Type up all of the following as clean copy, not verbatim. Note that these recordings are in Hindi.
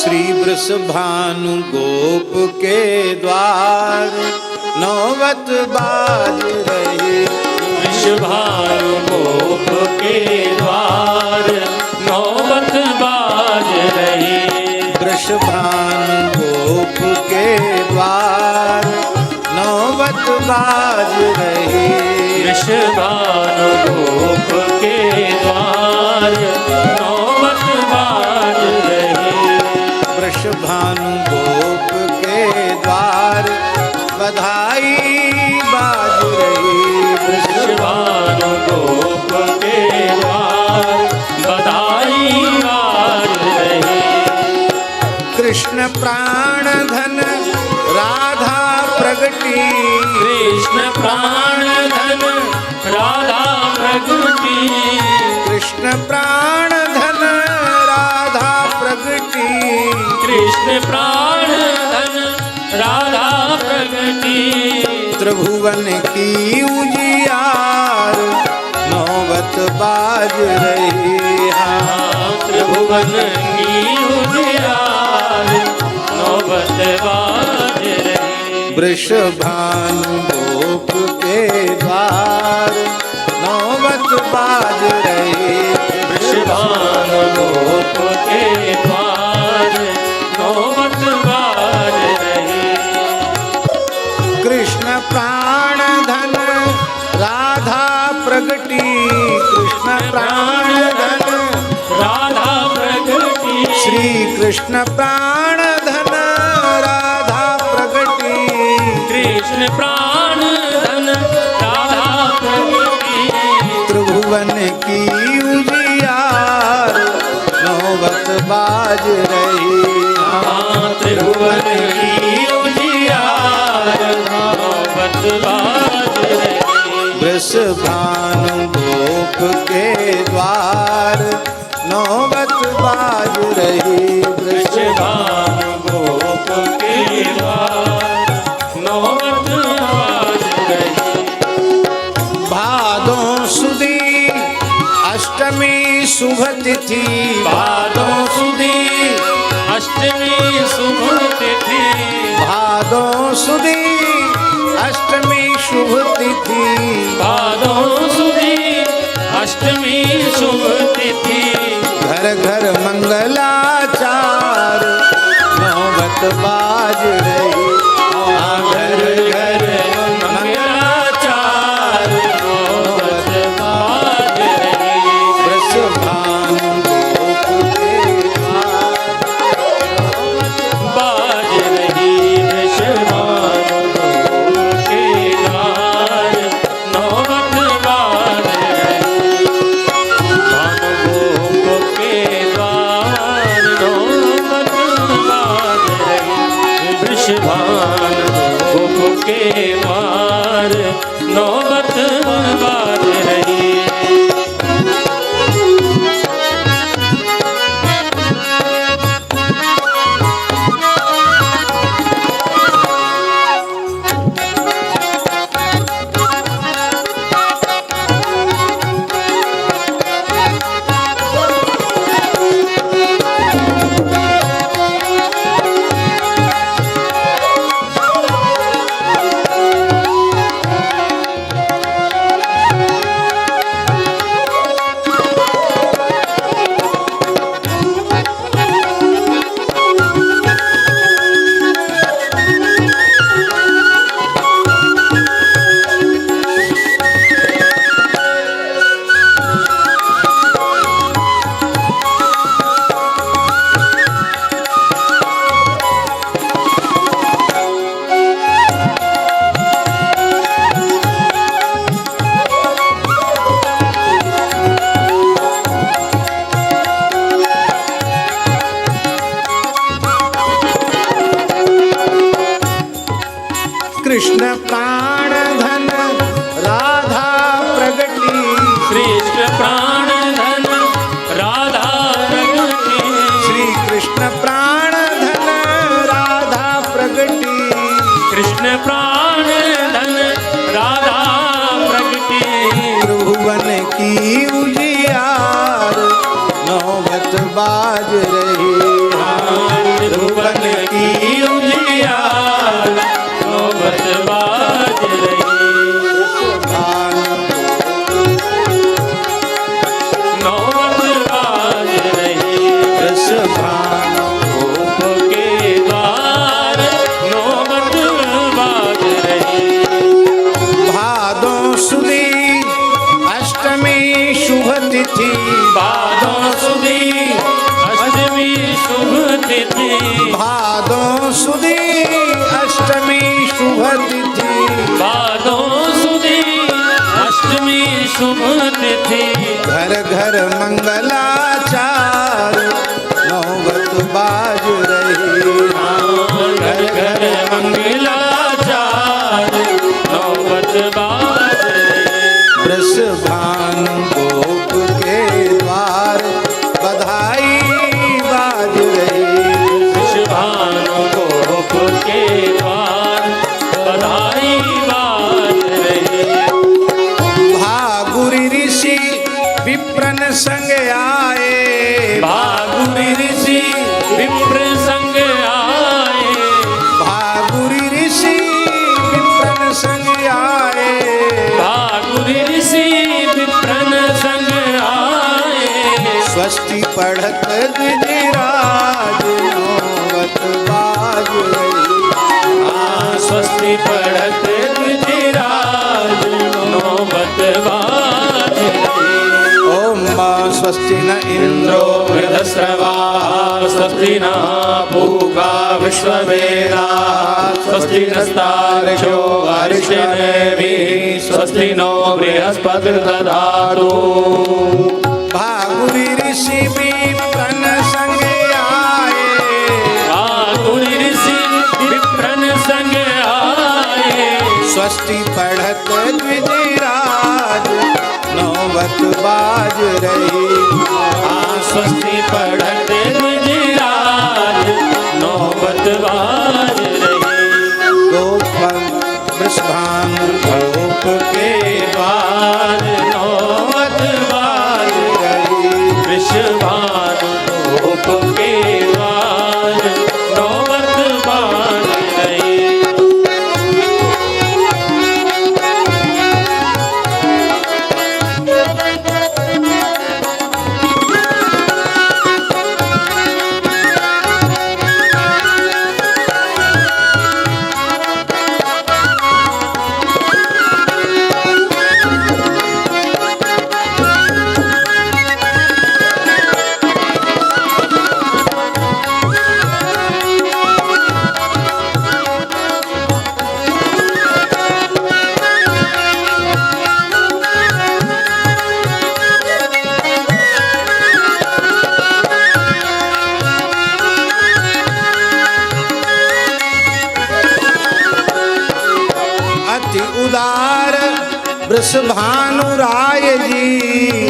श्री वृषभानु गोप के द्वार नौबत बाज रही। वृषभानु गोप के द्वार नौबत बाज रही। वृषभानु गोप के द्वार नौबत बाज रही। वृषभानु गोप के द्वार नौबत बाज रही। वृषभानु गोप के द्वार बधाई बाज रही। वृषभानु गोप के द्वार बधाई बाज रही। कृष्ण प्राण धन राधा प्रगटी। कृष्ण प्राण धन राधा प्रगटी। कृष्ण प्राण धन राधा प्रगटी। कृष्ण प्राण धन राधा प्रगटी। त्रिभुवन की उजियार नौबत बाज रही। त्रिभुवन की उजियार नौबत बाज रही। वृषभानु गोप के द्वार नौबत बाज रही। वृषभानु गोप के द्वार नौबत बाज रही। कृष्ण प्राण धन राधा प्रगटी। कृष्ण प्राण धन राधा प्रगटी। श्री कृष्ण प्राण धन राधा प्रगटी। कृष्ण प्राण धन राधा प्रगटी। त्रिभुवन की उजियार नौबत बाज रही। त्रिभुवन की उजियार नौबत बाज रही। वृषभानु गोप के द्वार नौबत बाज रही। वृषभानु गोप के द्वार नौबत बाज रही। भादों सुदी अष्टमी शुभ तिथि। भादों सुदी अष्टमी शुभ तिथि। भादों सुदी अष्टमी शुभ तिथि। भादों सुदी अष्टमी शुभ तिथि। घर घर मंगलाचार नौबत बाज रही। घर घर मंगलाचार नौबत बाज रही। वृषभानु गोप के द्वार बाज रही। वृषभानु गोप के द्वार नौबत बाज रही। भानु गोप के द्वार नौबत बाज रही। वृषभानु गोप के द्वार नौबत बाज रही। ध्रुवन की उजियार नौबत बाज रही। ध्रुवन की उजियार नौबत बाज रही। नौबत बाज रही। वृषभान गोप के द्वार नौबत बाज रही। भादों सुदी अष्टमी शुभ तिथि भादों सुदी अष्टमी शुभ तिथि। भादों सुदी अष्टमी शुभ तिथि भादों सुदी अष्टमी शुभ तिथि। घर घर मंगलाचार नौबत बाज रही। घर घर मंगलाचार नौबत बाज रही। वृषभान गोप के द्वार बधाई बाज रही। वृषभान गोप के द्वार बधाई बाज रही। भागुरी ऋषि विप्रन संग आए। भागुरी ऋषि विप्र संग आए। भागुरी ऋषि विप्रन संग आए। भागुरी ऋषि विप्रन संग आए। स्वस्ति पढ़त गिरिराज नौबत बाज रही। स्वस्ति पढ़त गिरिराज नौबत बाज रही। ओम स्वस्ति न इंद्रो वृधस्रवा स्वस्ति न पूगा विश्ववेदाः स्वस्ति नस्तार्क्ष्यो अरिष्टनेमिः स्वस्ति नो बृहस्पतिर्दधातु। भागुरी ऋषि विप्रन संग आए। भागुरी ऋषि विप्रन संग आए। स्वस्ति पढ़त द्विजराज नौबत बाज रही। स्वस्ति पढ़त द्विजराज नौबत बाज रही। गोपम वृषभान गोप के द्वार नौबत बाज रही। वृषभान गोप के द्वार नौबत बाज रही। अति उदार वृषभानुराय जी।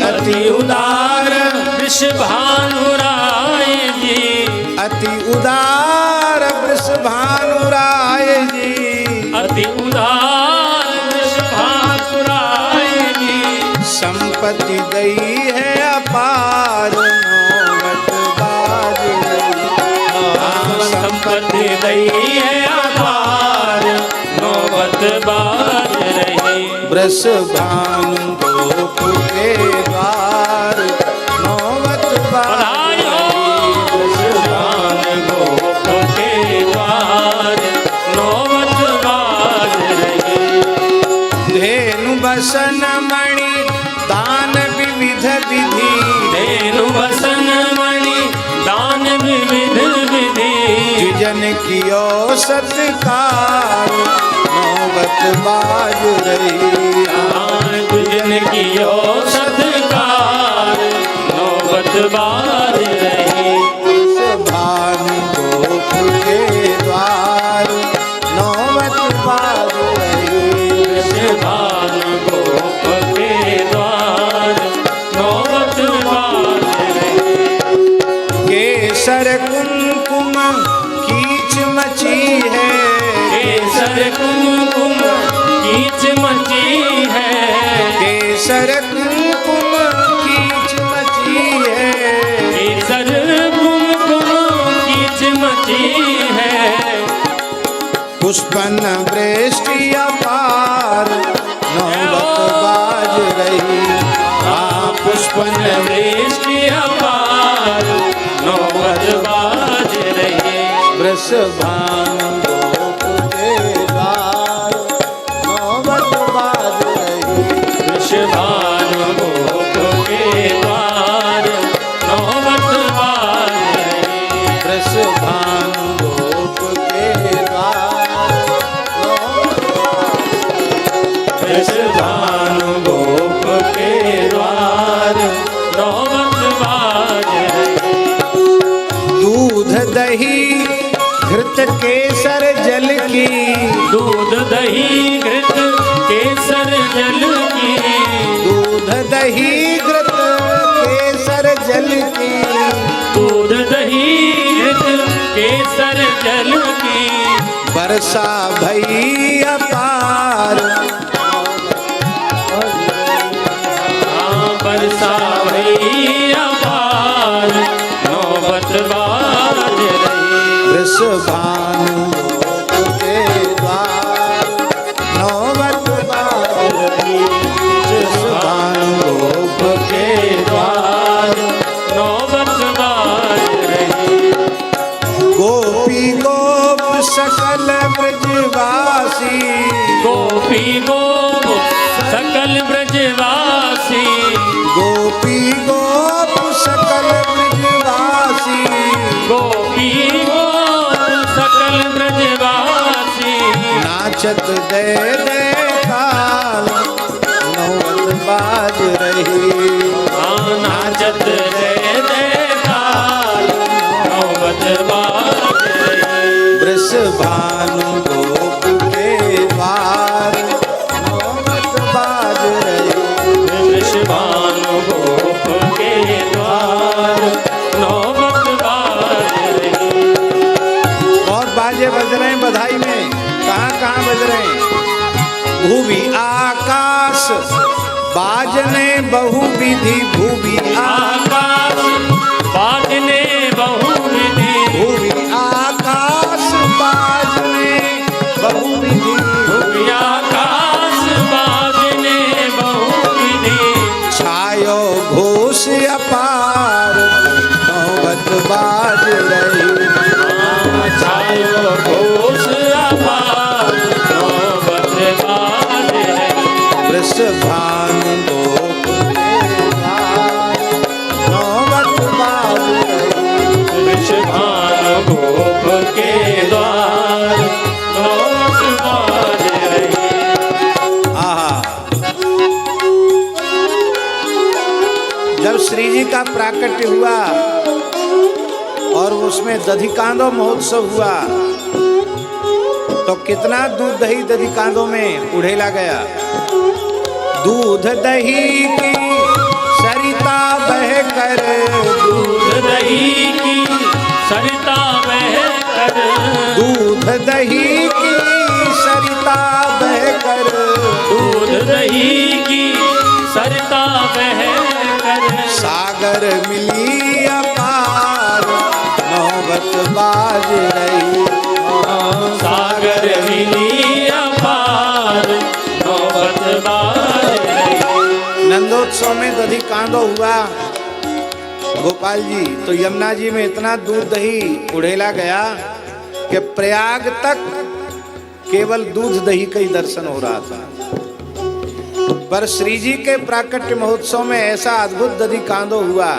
अति उदार वृषभानुराय जी। अति उदार वृषभानुराय जी। अति उदार वृषभानुराय जी। संपत्ति दई है अपार नौबत बाज रही। संपत्ति दई है अपार नौबत बाज रही। वृषभान गोप के द्वार नौबत बाज रही। वृषभान गोप के द्वार नौबत बाज रही। धेनु बसन मणि दान विविध विधि। धेनु बसन मणि दान विविध विधि। द्विजन कियो सत्कार नौबत बाज रही। दुजन कियो सत्कार नौबत बाज रही। वृषभान गोप के द्वार नौबत बाज रही। वृषभान गोप के द्वार नौबत बाज रही। केसर कुमकुम कीच मची है। केसर कुमकुम कीच मची है। केसर अपन वृष्टि अपार नौबत बाज रही। वृषभानु गोप के द्वार नौबत बाज रही। वृषभानु गोप के द्वार नौबत बाज रही। वृषभानु गोप के द्वार वृषभानु गोप के द्वार नौबत बाज रही। दूध दही घृत केसर जल की दूध दही घृत केसर जल की दूध दही घृत केसर जल की दूध दही घृत केसर जल की वर्षा भई अपार वर्षा भई अपार नौबत बाज रही। वृषभानु गोप के द्वार नौबत बाज रही। वृषभानु गोप के द्वार नौबत बाज रही। गोपी गोप सकल ब्रजवासी गोपी गोप सकल ब्रजवासी गोपी गोप सकल ब्रजवासी गोपी गोप सकल ब्रजवासी नाचत दे दे ताल नौबत बाज रही। नाचत दे दे ताल नौबत बाज रही। वृषभानु गोप के द्वार नौबत बाज रही। वृषभानु गोप के द्वार नौबत बाज रही। और बाजे बज रहे हैं बधाई में, कहाँ कहाँ बज रहे हैं। भूवि आकाश बाजने बहुविधि भूवि आकाश बाजने बहुविधि भूवि आकाश बाजने बहुविधि भूमि आकाश बाजने बहुविधि छायो घोष अपार नौबत बाज रही। छायो घोष अपार नौबत बाज रही। वृषभानु गोप के द्वार नौबत बाज रही। वृषभानु गोप के द्वार नौबत बाज रही। आहा, जब श्री जी का प्राकट्य हुआ और उसमें दधिकांदो महोत्सव हुआ तो कितना दूध दही दधिकांदो में उड़ेला गया। दूध दही की सरिता बह कर दूध दही की सरिता बह कर दूध दही की सरिता बह कर दूध दही की सरिता बह कर सागर मिली अपार नौबत बाज रही। सागर मिली अपार नौबत बाज रही। नंदोत्सव में दधिकांदो हुआ गोपाल जी, तो यमुना जी में इतना दूध दही उड़ेला गया कि प्रयाग तक केवल दूध दही का ही दर्शन हो रहा था। पर श्री जी के प्राकट्य महोत्सव में ऐसा अद्भुत दधिकांदो हुआ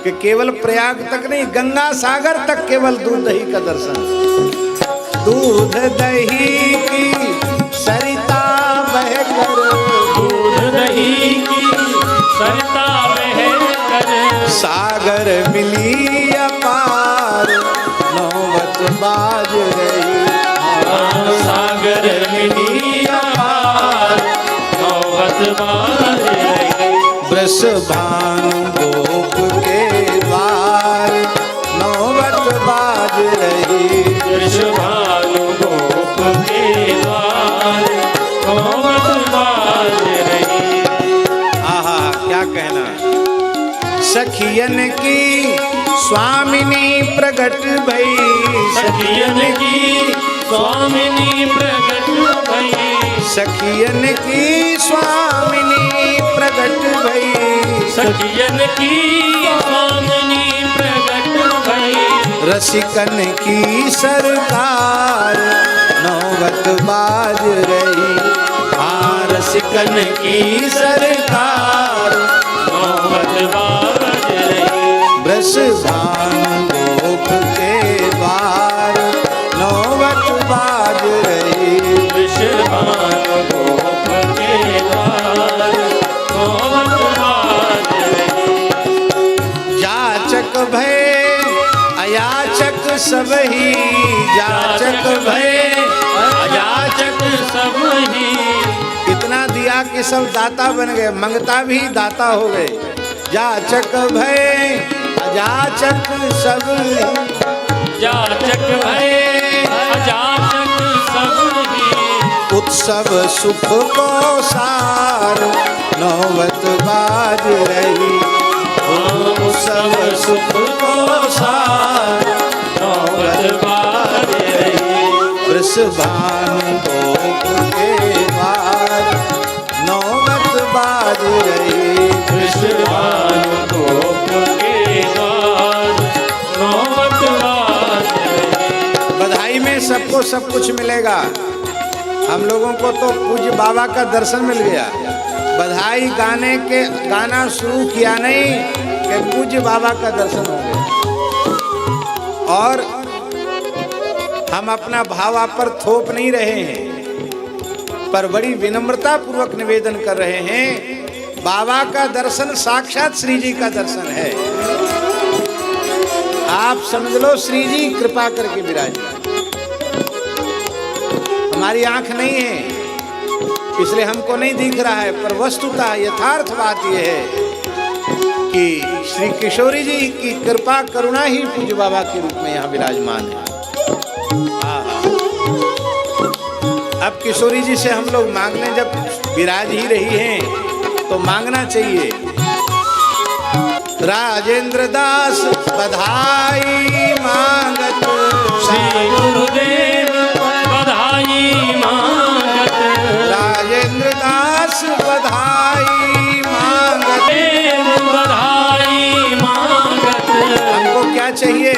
कि केवल प्रयाग तक नहीं, गंगा सागर तक केवल दूध दही का दर्शन। दूध दही की सरिता बह कर दूध दही की सरिता बह कर सागर मिली अपार नौबत बाज रही। सागर मिली अपार नौबत बाज रही। वृषभानु गोप के द्वार नौबत बाज रही। वृषभानु गोप के द्वार नौबत बाज रही। आहा, क्या कहना। सखियन की स्वामिनी प्रगट भई सखियन की स्वामिनी प्रगट भई सखियन की स्वामिनी प्रगट भई, सखियन की स्वामिनी प्रगट भई, रसिकन की सरकार नौबत बाज रही। हाँ रसिकन की सरकार नौबत बाज रही, वृषभानु गोप के द्वार नौबत बाज रही। वृषभानु गोप के द्वार नौबत बाज रही। जाचक भय अयाचक सब ही, जाचक भय अयाचक सब ही, इतना दिया कि सब दाता बन गए, मंगता भी दाता हो गए। जाचक भय अयाचक सब ही, जाचक भय अयाचक सब ही, उत्सव सुख को सार नौबत बाज रही। उत्सव सुख को सार नौबत बाज रही। वृषभानु गोप के द्वार नौबत बाज रही। वृषभानु गोप के द्वार नौबत बाज रही। बधाई में सबको सब कुछ मिलेगा। हम लोगों को तो पूज्य बाबा का दर्शन मिल गया। बधाई गाना शुरू किया नहीं कि पूज्य बाबा का दर्शन हो गया। और हम अपना भाव आप पर थोप नहीं रहे हैं, पर बड़ी विनम्रता पूर्वक निवेदन कर रहे हैं। बाबा का दर्शन साक्षात श्री जी का दर्शन है। आप समझ लो श्री जी कृपा करके विराजमान। हमारी आंख नहीं है इसलिए हमको नहीं दिख रहा है, पर वस्तुतः यथार्थ बात यह है कि श्री किशोरी जी की कृपा करुणा ही पूज्य बाबा के रूप में यहाँ विराजमान है। अब किशोरी जी से हम लोग मांगने जब विराज ही रही हैं तो मांगना चाहिए। राजेंद्र दास बधाई मांगत, श्री गुरुदेव बधाई मांगत, राजेंद्र दास बधाई मांगत, देव बधाई मांगत। हमको क्या चाहिए?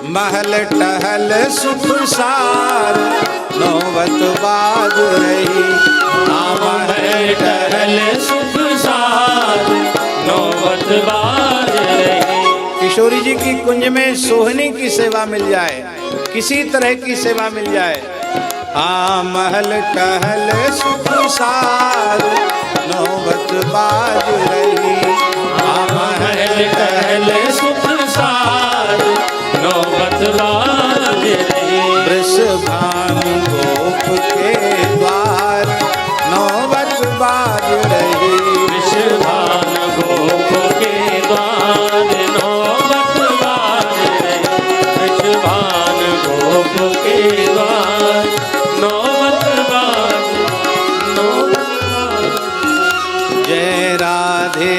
महल टहल सुख सार नौबत बाज रही। महल टहल सुख सार नौबत बाज रही। किशोरी जी की कुंज में सोहनी की सेवा मिल जाए, किसी तरह की सेवा मिल जाए। हाँ महल टहल सुख सार नौबत बाज रही। हाँ महल टहल सुख सार नौबत बाज रही। वृषभानु गोप के द्वार नौबत बाज रही। वृषभानु गोप के द्वार नौबत बाज रही। वृषभानु गोप के द्वार नौबत बाज, नौबत बाज। जय राधे